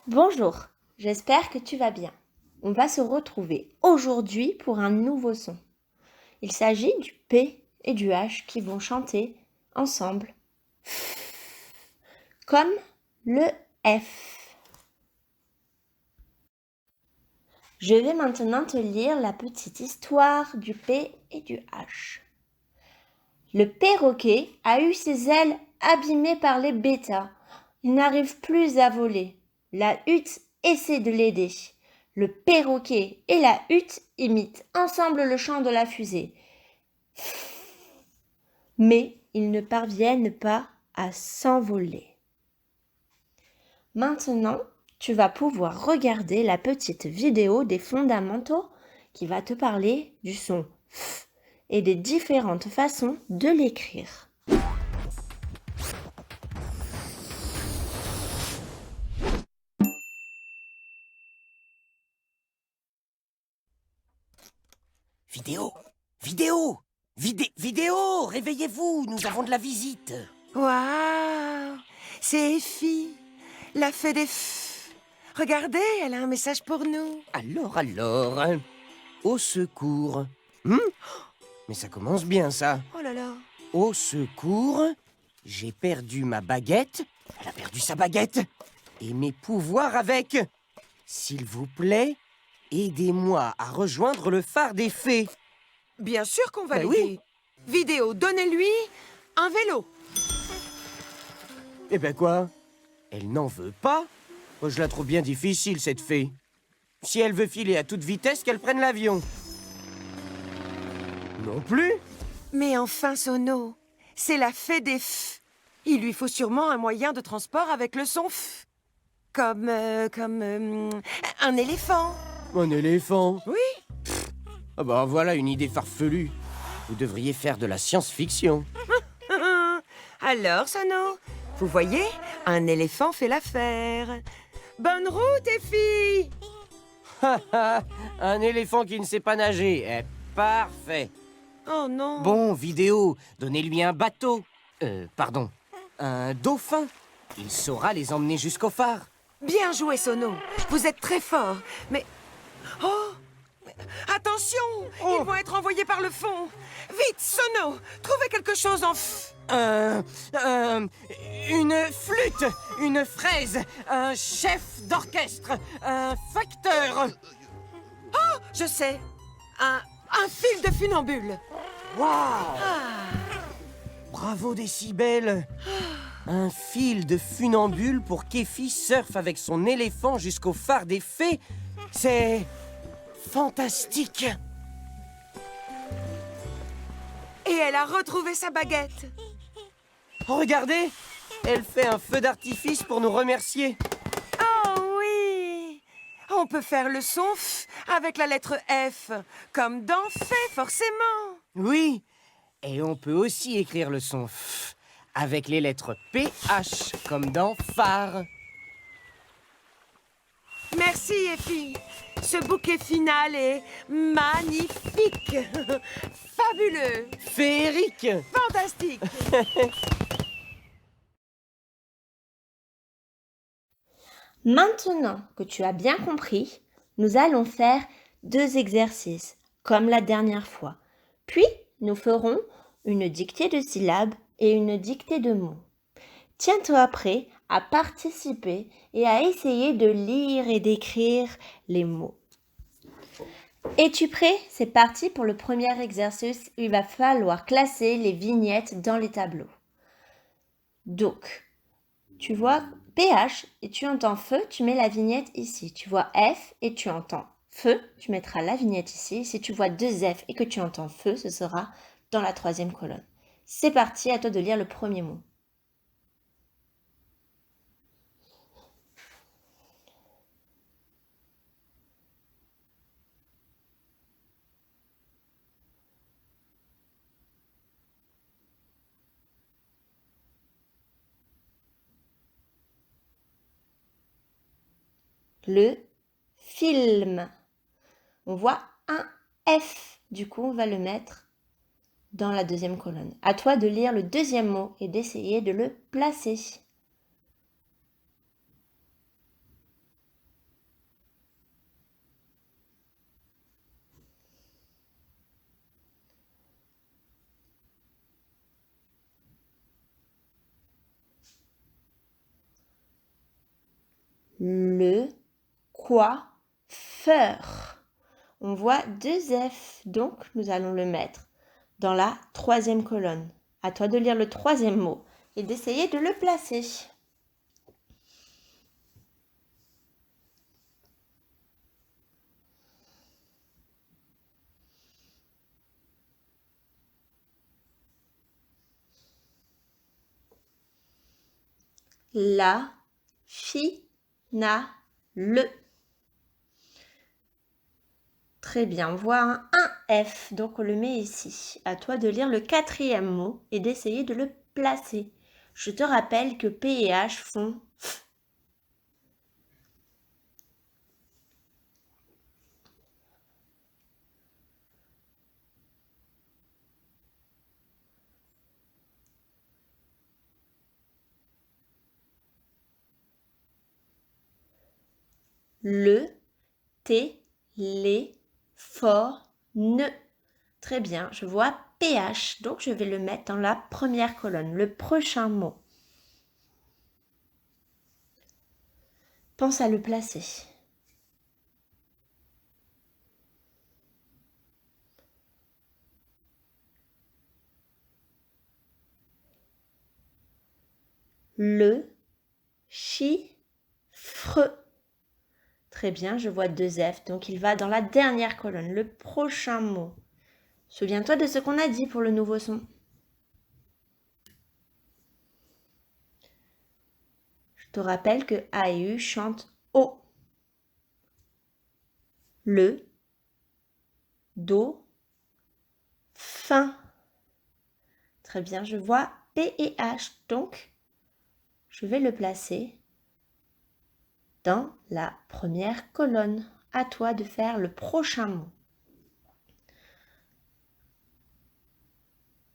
Bonjour, j'espère que tu vas bien. On va se retrouver aujourd'hui pour un nouveau son. Il s'agit du P et du H qui vont chanter ensemble, comme le F. Je vais maintenant te lire la petite histoire du P et du H. Le perroquet a eu ses ailes abîmées par les bêtas. Il n'arrive plus à voler. La hutte essaie de l'aider. Le perroquet et la hutte imitent ensemble le chant de la fusée. Mais ils ne parviennent pas à s'envoler. Maintenant, tu vas pouvoir regarder la petite vidéo des fondamentaux qui va te parler du son F et des différentes façons de l'écrire. Vidéo, réveillez-vous, nous avons de la visite. Waouh! C'est Effie, la fée des Regardez, elle a un message pour nous. Alors, au secours. Mais ça commence bien, ça. Oh là là. Au secours, j'ai perdu ma baguette. Elle a perdu sa baguette. Et mes pouvoirs avec. S'il vous plaît, aidez-moi à rejoindre le phare des fées. Bien sûr qu'on va Ben l'aider. Vidéo, donnez-lui un vélo. Eh ben quoi? Elle n'en veut pas? Moi, je la trouve bien difficile, cette fée. Si elle veut filer à toute vitesse, qu'elle prenne l'avion. Non plus? Mais enfin, Sono, c'est la fée des Il lui faut sûrement un moyen de transport avec le son F. Comme un éléphant. Un éléphant? Oui. Ah bah voilà une idée farfelue. Vous devriez faire de la science-fiction. Alors, Sono, vous voyez, un éléphant fait l'affaire. Bonne route, Effie! Un éléphant qui ne sait pas nager. Parfait. Oh non. Bon, vidéo, donnez-lui un bateau. Pardon, un dauphin. Il saura les emmener jusqu'au phare. Bien joué, Sono. Vous êtes très fort. Mais... Oh! Attention! Ils vont être envoyés par le fond. Vite, Sono! Trouvez quelque chose en Une flûte, une fraise, un chef d'orchestre, un facteur. Je sais. Un fil de funambule. Waouh! Bravo, Décibel. Un fil de funambule pour qu'Effie surfe avec son éléphant jusqu'au phare des fées. C'est fantastique. Et elle a retrouvé sa baguette. Regardez, elle fait un feu d'artifice pour nous remercier. Oh oui! On peut faire le son F avec la lettre F, comme dans fait, forcément. Oui, et on peut aussi écrire le son F avec les lettres PH, comme dans phare. Merci, Effie. Ce bouquet final est magnifique. Fabuleux. Féerique. Fantastique. Maintenant que tu as bien compris, nous allons faire 2 exercices, comme la dernière fois. Puis, nous ferons une dictée de syllabes et une dictée de mots. Tiens-toi prêt à participer et à essayer de lire et d'écrire les mots. Es-tu prêt? C'est parti pour le premier exercice. Il va falloir classer les vignettes dans les tableaux. Donc, tu vois PH et tu entends feu, tu mets la vignette ici. Tu vois F et tu entends feu, tu mettras la vignette ici. Si tu vois 2 F et que tu entends feu, ce sera dans la 3e colonne. C'est parti, à toi de lire le premier mot. Le film. On voit un F, du coup on va le mettre dans la 2e colonne. À toi de lire le 2e mot et d'essayer de le placer. Le coiffeur. On voit 2 F, donc nous allons le mettre dans la 3e colonne. À toi de lire le 3e mot et d'essayer de le placer. La finale. Très bien, on voit un F, donc on le met ici. À toi de lire le 4e mot et d'essayer de le placer. Je te rappelle que P et H font F. Le téléphone. Très bien, je vois PH, donc je vais le mettre dans la première colonne, le prochain mot. Pense à le placer. Le chiffre. Très bien, je vois 2 F, donc il va dans la dernière colonne, le prochain mot. Souviens-toi de ce qu'on a dit pour le nouveau son. Je te rappelle que A et U chantent O. Le, Do, fin. Très bien, je vois P et H, donc je vais le placer dans la première colonne. À toi de faire le prochain mot.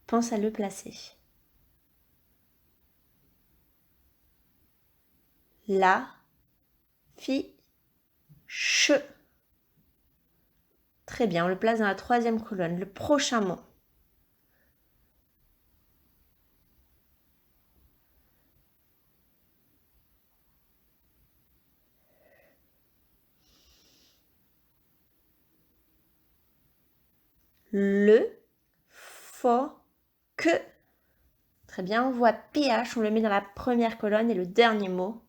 Pense à le placer. La, fi, che. Très bien, on le place dans la 3e colonne. Le prochain mot. Le, fo, que. Très bien, on voit PH, on le met dans la première colonne et le dernier mot.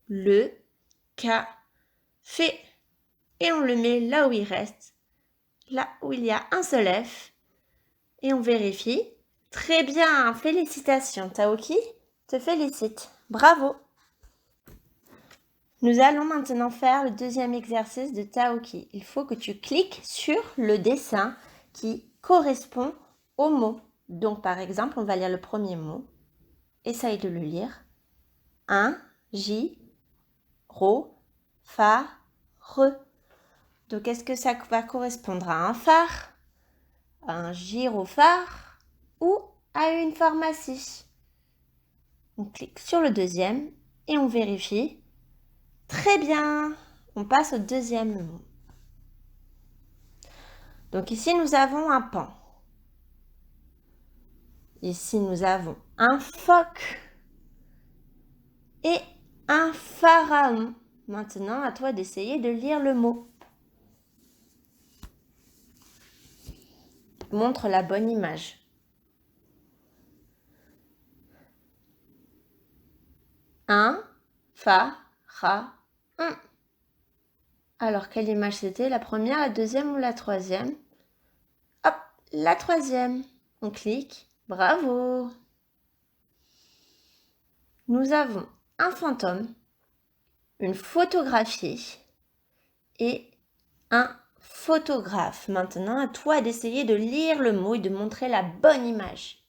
Le, café. Et on le met là où il reste, là où il y a un seul F. Et on vérifie. Très bien, félicitations, Taoki te félicite. Bravo. Nous allons maintenant faire le 2e exercice de Taoki. Il faut que tu cliques sur le dessin qui correspond au mot. Donc par exemple, on va lire le premier mot. Essaye de le lire. Un, J, ro, fa, re. Donc est-ce que ça va correspondre à un phare, à un gyrophare ou à une pharmacie? On clique sur le 2e et on vérifie. Très bien, on passe au 2e mot. Donc ici, nous avons un pan. Ici, nous avons un phoque et un pharaon. Maintenant, à toi d'essayer de lire le mot. Montre la bonne image. Un pharaon. Alors, quelle image c'était? La première, la 2e ou la 3e? Hop, la 3e. On clique. Bravo! Nous avons un fantôme, une photographie et un photographe. Maintenant, à toi d'essayer de lire le mot et de montrer la bonne image.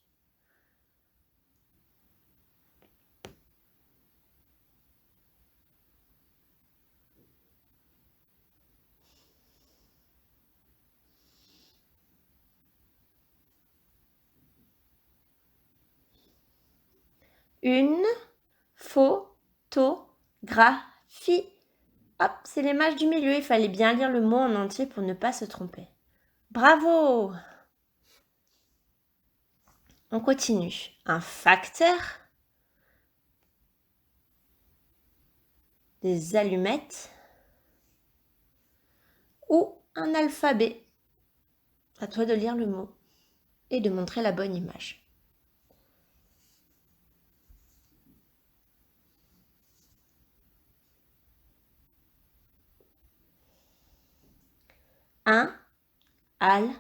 Une photographie. Hop, c'est l'image du milieu. Il fallait bien lire le mot en entier pour ne pas se tromper. Bravo! On continue. Un facteur. Des allumettes. Ou un alphabet. À toi de lire le mot et de montrer la bonne image. Un alphabet.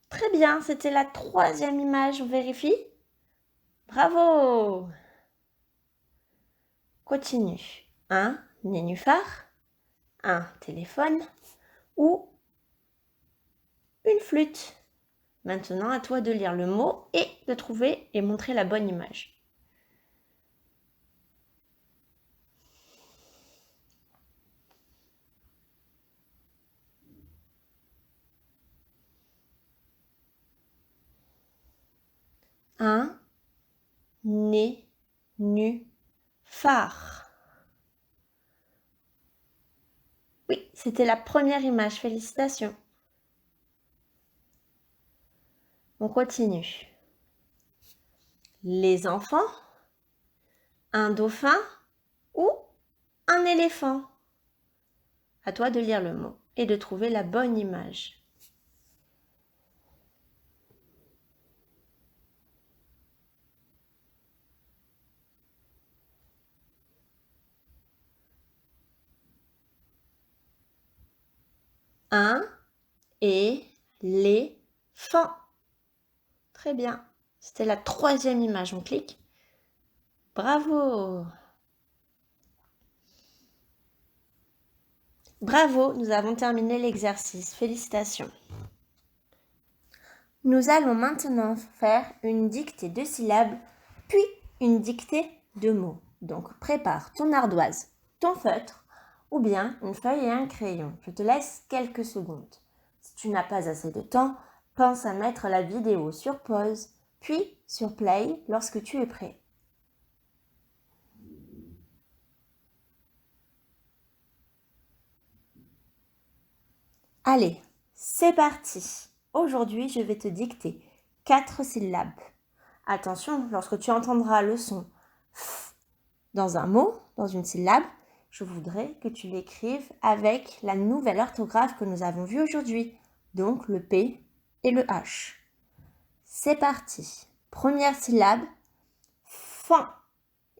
Très bien, c'était la 3e image, on vérifie. Bravo! Continue. Un nénuphar, un téléphone ou une flûte. Maintenant, à toi de lire le mot et de trouver et montrer la bonne image. Un nénuphar. Oui, c'était la première image. Félicitations. On continue. Les enfants, un dauphin ou un éléphant. À toi de lire le mot et de trouver la bonne image. Un éléphant. Très bien. C'était la 3e image. On clique. Bravo. Bravo, nous avons terminé l'exercice. Félicitations. Nous allons maintenant faire une dictée de syllabes, puis une dictée de mots. Donc, prépare ton ardoise, ton feutre, ou bien une feuille et un crayon. Je te laisse quelques secondes. Si tu n'as pas assez de temps, pense à mettre la vidéo sur pause, puis sur play lorsque tu es prêt. Allez, c'est parti. Aujourd'hui, je vais te dicter 4 syllabes. Attention, lorsque tu entendras le son F dans un mot, dans une syllabe, je voudrais que tu l'écrives avec la nouvelle orthographe que nous avons vue aujourd'hui, donc le P et le H. C'est parti. Première syllabe, fin.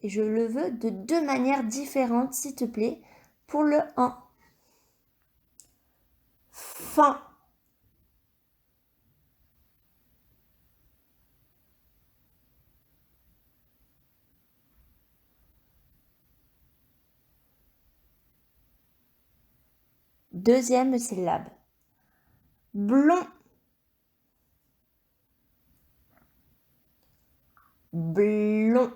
Et je le veux de 2 manières différentes, s'il te plaît, pour le en. Fin. Deuxième syllabe. Blond. Blond.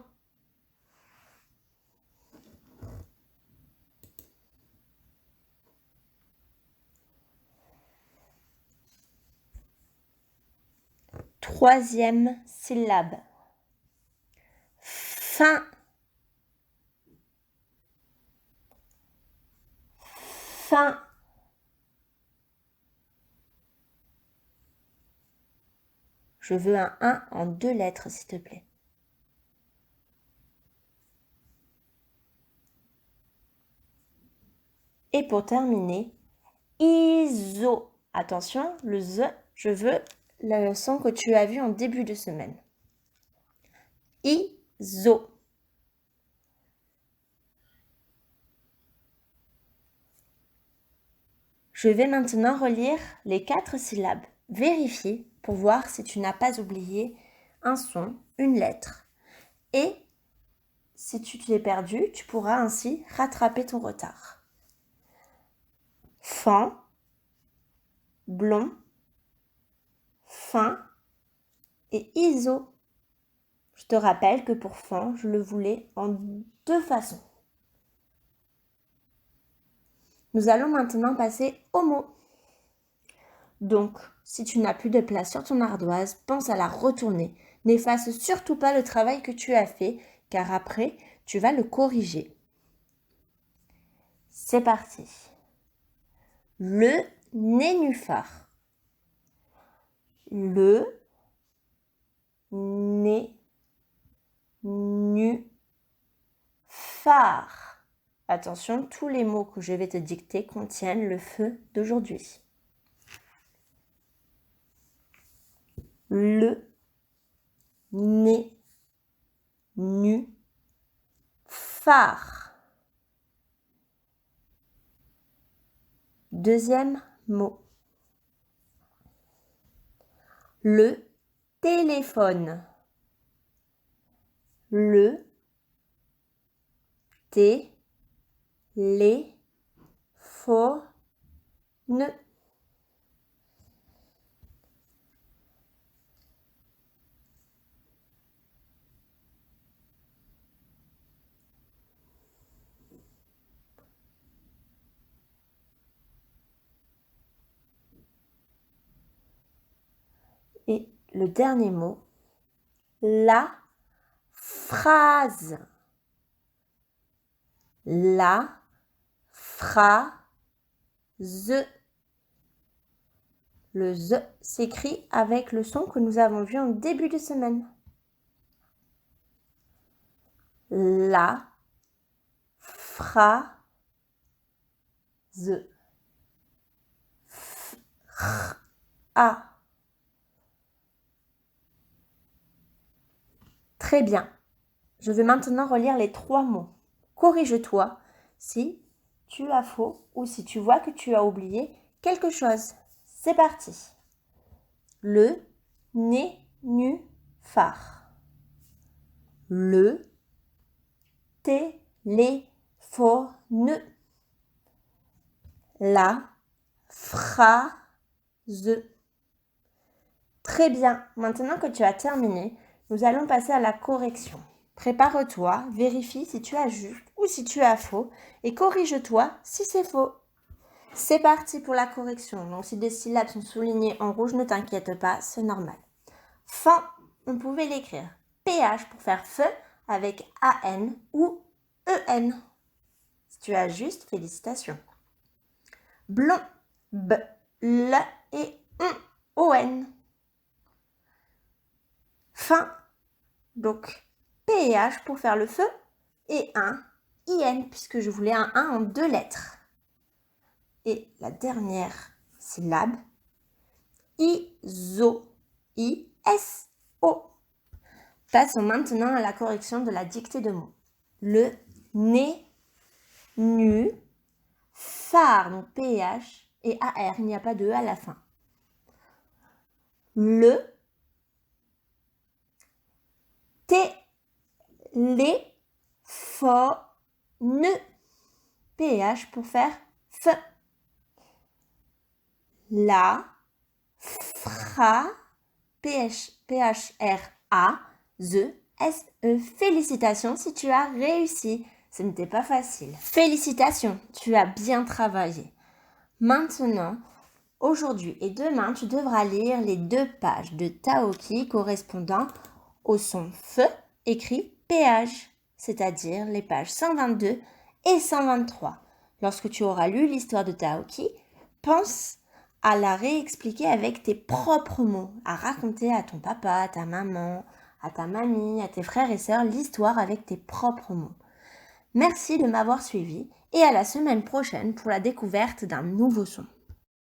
Troisième syllabe. Fin. Fin. Je veux un 1 en 2 lettres, s'il te plaît. Et pour terminer, ISO. Attention, le Z, je veux le son que tu as vu en début de semaine. ISO. Je vais maintenant relire les 4 syllabes. Vérifie pour voir si tu n'as pas oublié un son, une lettre. Et si tu t'es perdu, tu pourras ainsi rattraper ton retard. Fan, blond, fin et ISO. Je te rappelle que pour fan, je le voulais en 2 façons. Nous allons maintenant passer aux mots. Donc, si tu n'as plus de place sur ton ardoise, pense à la retourner. N'efface surtout pas le travail que tu as fait, car après, tu vas le corriger. C'est parti. Le nénuphar. le, né, nu, phare. Attention, tous les mots que je vais te dicter contiennent le feu d'aujourd'hui. Le, né, nu, phare. Deuxième mot. Le téléphone. Le téléphone. Et le dernier mot, la phrase. La phrase. Le Z s'écrit avec le son que nous avons vu en début de semaine. La phrase. A. Très bien. Je vais maintenant relire les 3 mots. Corrige-toi si tu as faux ou si tu vois que tu as oublié quelque chose. C'est parti. Le, né, nu, phare. Le téléphone. La phrase. Très bien. Maintenant que tu as terminé, nous allons passer à la correction. Prépare-toi, vérifie si tu as juste ou si tu as faux et corrige-toi si c'est faux. C'est parti pour la correction. Donc si des syllabes sont soulignées en rouge, ne t'inquiète pas, c'est normal. Fin, on pouvait l'écrire PH pour faire feu avec AN ou EN. Si tu as juste, félicitations. Blond, B, L et ON. Fin, donc PH pour faire le feu et un IN puisque je voulais un 1 en 2 lettres. Et la dernière syllabe, ISO, I-S-O. Passons maintenant à la correction de la dictée de mots. Le, né, nu, phare, donc PH et AR, il n'y a pas de E à la fin. Le, téléphone, PH pour faire F. La phrase, P-H-R-A, S-E. Félicitations si tu as réussi. Ce n'était pas facile. Félicitations, tu as bien travaillé. Maintenant, aujourd'hui et demain, tu devras lire les 2 pages de Taoki correspondant au son F écrit PH, c'est-à-dire les pages 122 et 123. Lorsque tu auras lu l'histoire de Taoki, pense à la réexpliquer avec tes propres mots, à raconter à ton papa, à ta maman, à ta mamie, à tes frères et sœurs l'histoire avec tes propres mots. Merci de m'avoir suivi et à la semaine prochaine pour la découverte d'un nouveau son.